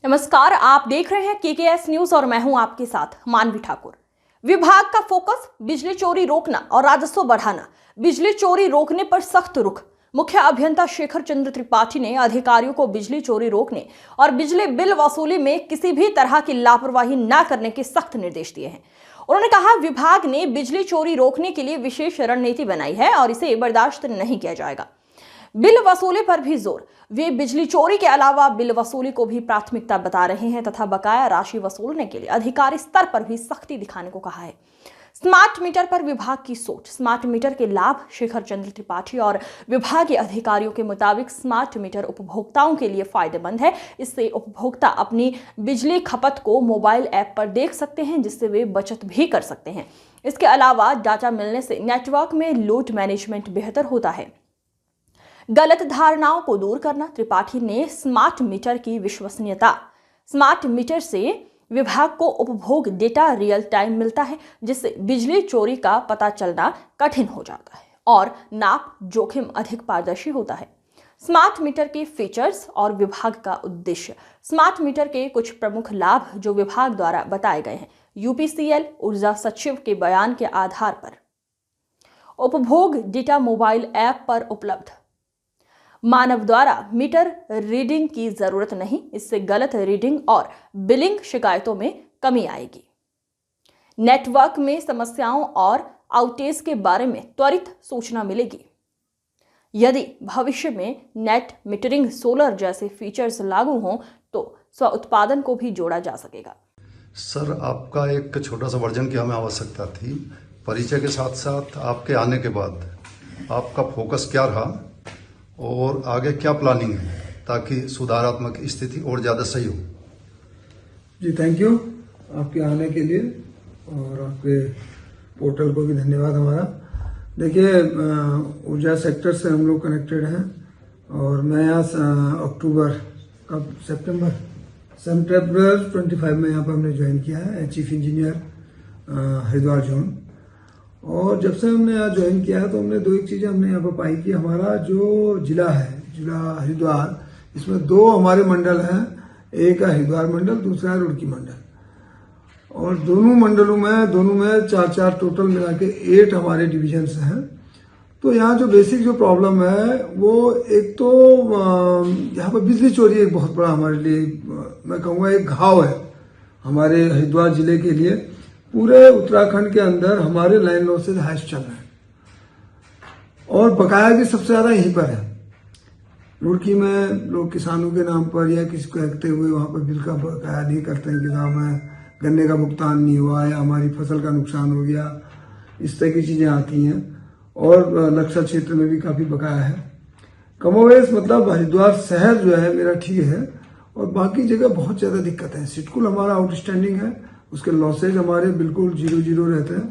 नमस्कार, आप देख रहे हैं केकेएस न्यूज और मैं हूं आपके साथ मानवी ठाकुर। विभाग का फोकस बिजली चोरी रोकना और राजस्व बढ़ाना। बिजली चोरी रोकने पर सख्त रुख। मुख्य अभियंता शेखर चंद्र त्रिपाठी ने अधिकारियों को बिजली चोरी रोकने और बिजली बिल वसूली में किसी भी तरह की लापरवाही न करने के सख्त निर्देश दिए हैं। उन्होंने कहा, विभाग ने बिजली चोरी रोकने के लिए विशेष रणनीति बनाई है और इसे बर्दाश्त नहीं किया जाएगा। बिल वसूली पर भी जोर। वे बिजली चोरी के अलावा बिल वसूली को भी प्राथमिकता बता रहे हैं तथा बकाया राशि वसूलने के लिए अधिकारी स्तर पर भी सख्ती दिखाने को कहा है। स्मार्ट मीटर पर विभाग की सोच। स्मार्ट मीटर के लाभ। शेखर चंद्र त्रिपाठी और विभागीय अधिकारियों के मुताबिक स्मार्ट मीटर उपभोक्ताओं के लिए फायदेमंद है। इससे उपभोक्ता अपनी बिजली खपत को मोबाइल ऐप पर देख सकते हैं, जिससे वे बचत भी कर सकते हैं। इसके अलावा डाटा मिलने से नेटवर्क में लोड मैनेजमेंट बेहतर होता है। गलत धारणाओं को दूर करना। त्रिपाठी ने स्मार्ट मीटर की विश्वसनीयता। स्मार्ट मीटर से विभाग को उपभोग डेटा रियल टाइम मिलता है, जिससे बिजली चोरी का पता चलना कठिन हो जाता है और नाप जोखिम अधिक पारदर्शी होता है। स्मार्ट मीटर के फीचर्स और विभाग का उद्देश्य। स्मार्ट मीटर के कुछ प्रमुख लाभ जो विभाग द्वारा बताए गए हैं। यूपीसीएल ऊर्जा सचिव के बयान के आधार पर उपभोग डेटा मोबाइल ऐप पर उपलब्ध। मानव द्वारा मीटर रीडिंग की जरूरत नहीं। इससे गलत रीडिंग और बिलिंग शिकायतों में कमी आएगी। नेटवर्क में समस्याओं और आउटेज के बारे में त्वरित सूचना मिलेगी। यदि भविष्य में नेट मीटरिंग सोलर जैसे फीचर्स लागू हों तो स्व उत्पादन को भी जोड़ा जा सकेगा। सर, आपका एक छोटा सा वर्जन की हमें आवश्यकता थी। परिचय के साथ साथ आपके आने के बाद आपका फोकस क्या रहा और आगे क्या प्लानिंग है ताकि सुधारात्मक स्थिति और ज़्यादा सही हो। जी, थैंक यू आपके आने के लिए और आपके पोर्टल को भी धन्यवाद हमारा। देखिए, ऊर्जा सेक्टर से हम लोग कनेक्टेड हैं और मैं यहाँ सितंबर 25 में यहाँ पर हमने ज्वाइन किया है चीफ इंजीनियर हरिद्वार जोन। और जब से हमने यहाँ ज्वाइन किया है तो हमने दो एक चीज़ें हमने यहाँ पर पाई कि हमारा जो जिला है, जिला हरिद्वार, इसमें दो हमारे मंडल हैं। एक है हरिद्वार मंडल, दूसरा है रुड़की मंडल। और दोनों मंडलों में चार टोटल मिला के 8 हमारे डिविजन्स हैं। तो यहाँ जो बेसिक जो प्रॉब्लम है वो एक तो यहाँ पर बिजली चोरी एक बहुत बड़ा हमारे लिए, मैं कहूँगा एक घाव है हमारे हरिद्वार जिले के लिए। पूरे उत्तराखंड के अंदर हमारे लाइन लॉसेज हाईएस्ट चल रहे हैं और बकाया भी सबसे ज्यादा यहीं पर है। रुड़की में लोग किसानों के नाम पर या किसी को कहते हुए वहां पर बिल का बकाया नहीं करते हैं कि साहब हमें गन्ने का भुगतान नहीं हुआ या हमारी फसल का नुकसान हो गया, इस तरह की चीजें आती हैं। और नक्सल क्षेत्र में भी काफी बकाया है। कमोवेश मतलब हरिद्वार शहर जो है मेरा ठीक है और बाकी जगह बहुत ज्यादा दिक्कत है। सिटकुल हमारा आउटस्टैंडिंग है, उसके लॉसेज हमारे बिल्कुल 0 रहते हैं।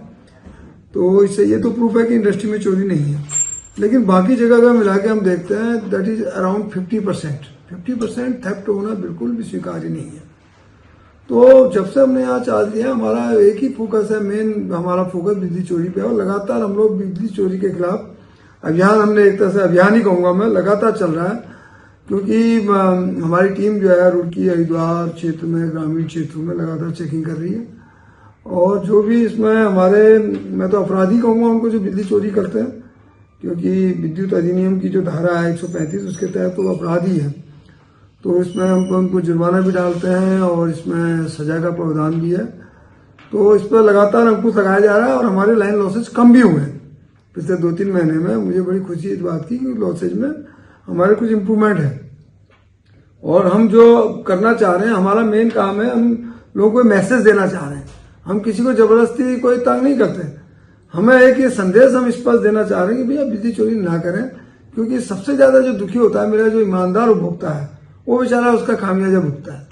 तो इससे ये तो प्रूफ है कि इंडस्ट्री में चोरी नहीं है। लेकिन बाकी जगह का मिला के हम देखते हैं दैट इज अराउंड 50% थेफ्ट होना बिल्कुल भी स्वीकार्य नहीं है। तो जब से हमने यहाँ चार्ज लिया, हमारा एक ही फोकस है, मेन हमारा फोकस बिजली चोरी पे है। और लगातार हम लोग बिजली चोरी के खिलाफ अभियान, हमने एक तरह से अभियान ही कहूँगा मैं, लगातार चल रहा है। क्योंकि हमारी टीम जो है रुड़की हरिद्वार क्षेत्र में, ग्रामीण क्षेत्रों में लगातार चेकिंग कर रही है। और जो भी इसमें हमारे, मैं तो अपराधी कहूँगा उनको जो बिजली चोरी करते हैं, क्योंकि विद्युत अधिनियम की जो धारा है 135 उसके तहत तो अपराधी है। तो इसमें हम उनको जुर्माना भी डालते हैं और इसमें सजा का प्रावधान भी है। तो इस पर लगातार अंकुश लगाया जा रहा है और हमारे लाइन लॉसेज कम भी हुए हैं पिछले 2-3 महीने में। मुझे बड़ी खुशी इस बात की कि लॉसेज में हमारे कुछ इम्प्रूवमेंट है। और हम जो करना चाह रहे हैं, हमारा मेन काम है, हम लोगों को मैसेज देना चाह रहे हैं। हम किसी को जबरदस्ती कोई तंग नहीं करते। हमें एक ये संदेश हम स्पष्ट देना चाह रहे हैं कि भैया बिजली चोरी ना करें। क्योंकि सबसे ज्यादा जो दुखी होता है मेरा जो ईमानदार उपभोक्ता है, वो बेचारा उसका खामियाजा भुगतता है।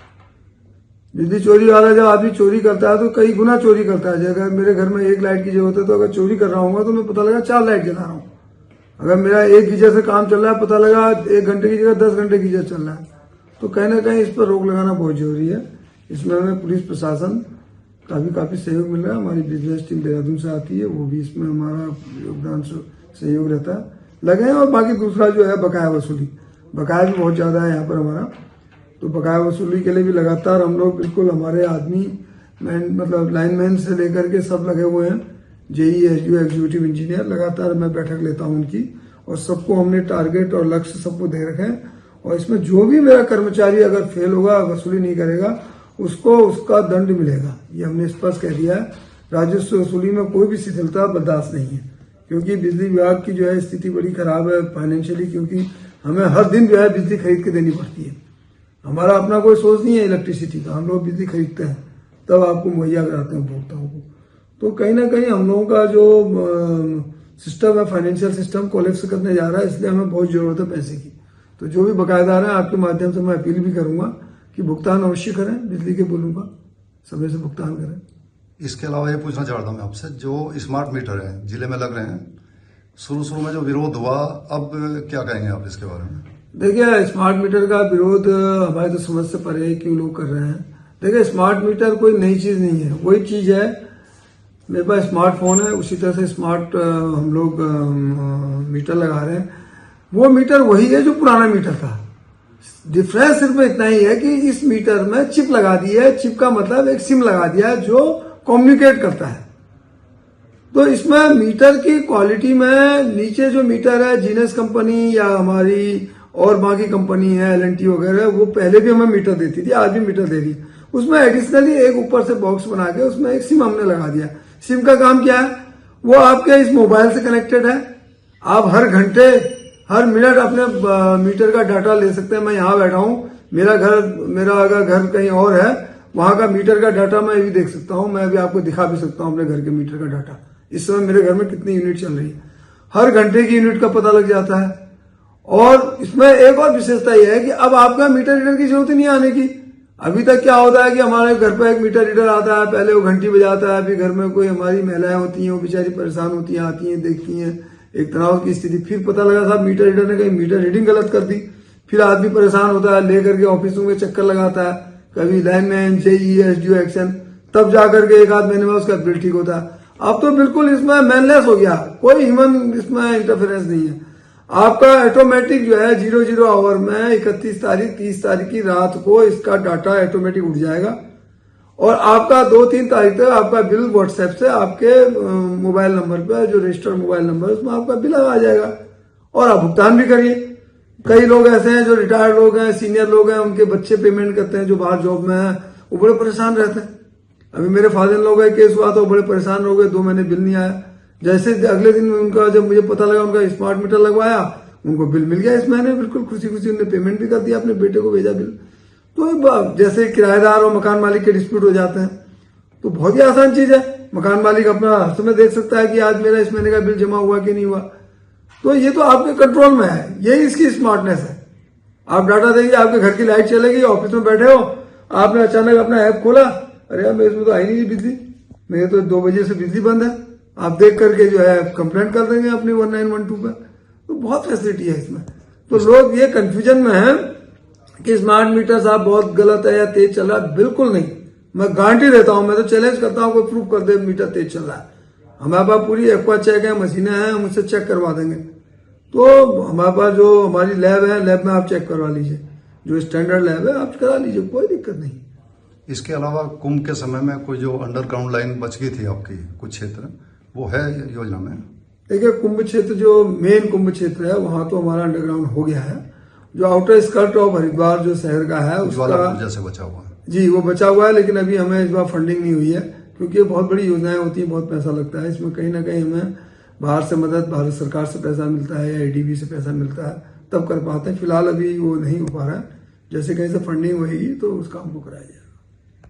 बिजली चोरी वाला जब आदमी चोरी करता है तो कई गुना चोरी करता है। अगर मेरे घर में 1 लाइट की जरूरत है तो अगर चोरी कर रहा हूँ तो मैं पता लगा 4 लाइट जला रहा हूँ। अगर मेरा 1 गीजर से काम चल रहा है, पता लगा 1 घंटे की जगह 10 घंटे गीजर चल रहा है। तो कहीं ना कहीं इस पर रोक लगाना बहुत जरूरी है। इसमें हमें पुलिस प्रशासन का भी काफी सहयोग मिल रहा है। हमारी बिजनेस टीम देहरादून से आती है, वो भी इसमें हमारा योगदान सहयोग रहता है, लगे हैं। और बाकी दूसरा जो है बकाया वसूली, बकाया भी बहुत ज्यादा है यहाँ पर हमारा। तो बकाया वसूली के लिए भी लगातार हम लोग बिल्कुल हमारे आदमी मतलब लाइनमैन से लेकर के सब लगे हुए हैं। जेई एसडीओ एग्जीक्यूटिव इंजीनियर लगातार मैं बैठक लेता हूं उनकी, और सबको हमने टारगेट और लक्ष्य सबको दे रखे हैं। और इसमें जो भी मेरा कर्मचारी अगर फेल होगा, वसूली नहीं करेगा, उसको उसका दंड मिलेगा, ये हमने स्पष्ट कह दिया है। राजस्व वसूली में कोई भी शिथिलता बर्दाश्त नहीं है, क्योंकि बिजली विभाग की जो है स्थिति बड़ी खराब है फाइनेंशियली, क्योंकि हमें हर दिन जो है बिजली खरीद के देनी पड़ती है। हमारा अपना कोई सोर्स नहीं है इलेक्ट्रिसिटी का, हम लोग बिजली खरीदते हैं तब आपको मुहैया कराते हैं उपभोक्ताओं को। तो कहीं ना कहीं हम लोगों का जो सिस्टम है, फाइनेंशियल सिस्टम कोलैप्स करने जा रहा है, इसलिए हमें बहुत जरूरत है पैसे की। तो जो भी बकायेदार हैं, आपके माध्यम से मैं अपील भी करूंगा कि भुगतान अवश्य करें, बिजली के बिलों का समय से भुगतान करें। इसके अलावा ये पूछना चाहता हूँ मैं आपसे, जो स्मार्ट मीटर है जिले में लग रहे हैं, शुरू में जो विरोध हुआ, अब क्या कहेंगे आप इसके बारे में? देखिए, स्मार्ट मीटर का विरोध हमारे तो समझ से परे है क्यों लोग कर रहे हैं। देखिए, स्मार्ट मीटर कोई नई चीज नहीं है, वही चीज है। मेरे पास स्मार्टफोन है, उसी तरह से स्मार्ट हम लोग मीटर लगा रहे हैं। वो मीटर वही है जो पुराना मीटर था। डिफरेंस सिर्फ इतना ही है कि इस मीटर में चिप लगा दी है। चिप का मतलब एक सिम लगा दिया है जो कम्युनिकेट करता है। तो इसमें मीटर की क्वालिटी में नीचे जो मीटर है, जीनस कंपनी या हमारी और बाकी कंपनी है एल&टी वगैरह, वो पहले भी हमें मीटर देती थी, आज भी मीटर दे रही है। उसमें एडिशनली एक ऊपर से बॉक्स बना के उसमें एक सिम हमने लगा दिया। सिम का काम क्या है? वो आपके इस मोबाइल से कनेक्टेड है। आप हर घंटे हर मिनट अपने मीटर का डाटा ले सकते हैं। मैं यहाँ बैठा हूँ, मेरा अगर घर कहीं और है, वहां का मीटर का डाटा मैं भी देख सकता हूँ। मैं अभी आपको दिखा भी सकता हूँ अपने घर के मीटर का डाटा, इस समय मेरे घर में कितनी यूनिट चल रही है। हर घंटे की यूनिट का पता लग जाता है। और इसमें एक और विशेषता यह है कि अब आपका मीटर रीडर की जरूरत ही नहीं आने की। अभी तक क्या होता है कि हमारे घर पर एक मीटर रीडर आता है, पहले वो घंटी बजाता है, अभी घर में कोई हमारी महिलाएं होती हैं, वो बेचारी परेशान होती हैं, आती हैं, देखती हैं, एक तनाव की स्थिति, फिर पता लगा साहब मीटर रीडर ने कहीं मीटर रीडिंग गलत कर दी, फिर आदमी परेशान होता है, लेकर के ऑफिसों में चक्कर लगाता है, कभी लाइनमैन, जेई, एसडीओ एक्शन, तब जाकर के एक आध महीने में उसका बिल ठीक होता है। अब तो बिल्कुल इसमें मैनलेस हो गया, कोई ह्यूमन इसमें इंटरफेरेंस नहीं है। आपका ऑटोमेटिक जो है 00 आवर में 31 तारीख 30 तारीख की रात को इसका डाटा ऑटोमेटिक उठ जाएगा, और आपका 2-3 तारीख तक आपका बिल व्हाट्सएप से आपके मोबाइल नंबर पे, जो रजिस्टर्ड मोबाइल नंबर है, उसमें आपका बिल आ जाएगा और आप भुगतान भी करिए। कई लोग ऐसे हैं जो रिटायर्ड लोग हैं, सीनियर लोग हैं, उनके बच्चे पेमेंट करते हैं जो बाहर जॉब में है, वो बड़े परेशान रहते हैं। अभी मेरे फादर इन लोगों का केस हुआ तो बड़े परेशान हो गए, 2 महीने बिल नहीं आया। जैसे अगले दिन उनका जब मुझे पता लगा उनका स्मार्ट मीटर लगवाया, उनको बिल मिल गया इस महीने, बिल्कुल खुशी खुशी उन्होंने पेमेंट भी कर दिया, अपने बेटे को भेजा बिल। तो जैसे किराएदार और मकान मालिक के डिस्प्यूट हो जाते हैं, तो बहुत ही आसान चीज है। मकान मालिक अपना हर समय देख सकता है कि आज मेरा इस महीने का बिल जमा हुआ कि नहीं हुआ। तो ये तो आपके कंट्रोल में है, यही इसकी स्मार्टनेस है। आप डाटा देंगे, आपके घर की लाइट चलेगी, ऑफिस में बैठे हो, आपने अचानक अपना ऐप खोला, अरे यार मेरे इसमें तो आई नहीं बिजली, मेरे तो 2 बजे से बिजली बंद है, आप देख करके जो है कंप्लेंट कर देंगे अपनी 1912 पे। तो बहुत फैसिलिटी है इसमें। तो लोग ये कंफ्यूजन में है कि स्मार्ट मीटर साहब बहुत गलत है या तेज चल रहा है। बिल्कुल नहीं, मैं गारंटी देता हूं, मैं तो चैलेंज करता हूं, कोई प्रूफ कर दे मीटर तेज चल रहा है। हमारे पास पूरी एक्वा चेक है, मशीनें हैं, हम उससे चेक करवा देंगे। तो हमारे पास जो हमारी लैब है, लैब में आप चेक करवा लीजिए, जो स्टैंडर्ड लैब है आप करा लीजिए, कोई दिक्कत नहीं। इसके अलावा कुंभ के समय में कोई जो अंडरग्राउंड लाइन बच गई थी आपकी कुछ क्षेत्र, वो है योजना में? देखिए, कुंभ क्षेत्र जो मेन कुंभ क्षेत्र है वहां तो हमारा अंडरग्राउंड हो गया है। जो आउटर स्कर्ट ऑफ हरिद्वार जो शहर का है उसका से बचा हुआ है जी, वो बचा हुआ है, लेकिन अभी हमें इस बार फंडिंग नहीं हुई है, क्योंकि बहुत बड़ी योजनाएं होती हैं, बहुत पैसा लगता है इसमें। कहीं ना कहीं हमें बाहर से मदद, भारत सरकार से पैसा मिलता है या ADB से पैसा मिलता है, तब कर पाते हैं। फिलहाल अभी वो नहीं हो पा रहा है। जैसे कहीं से फंडिंग होगी तो उस काम को कराया जाए।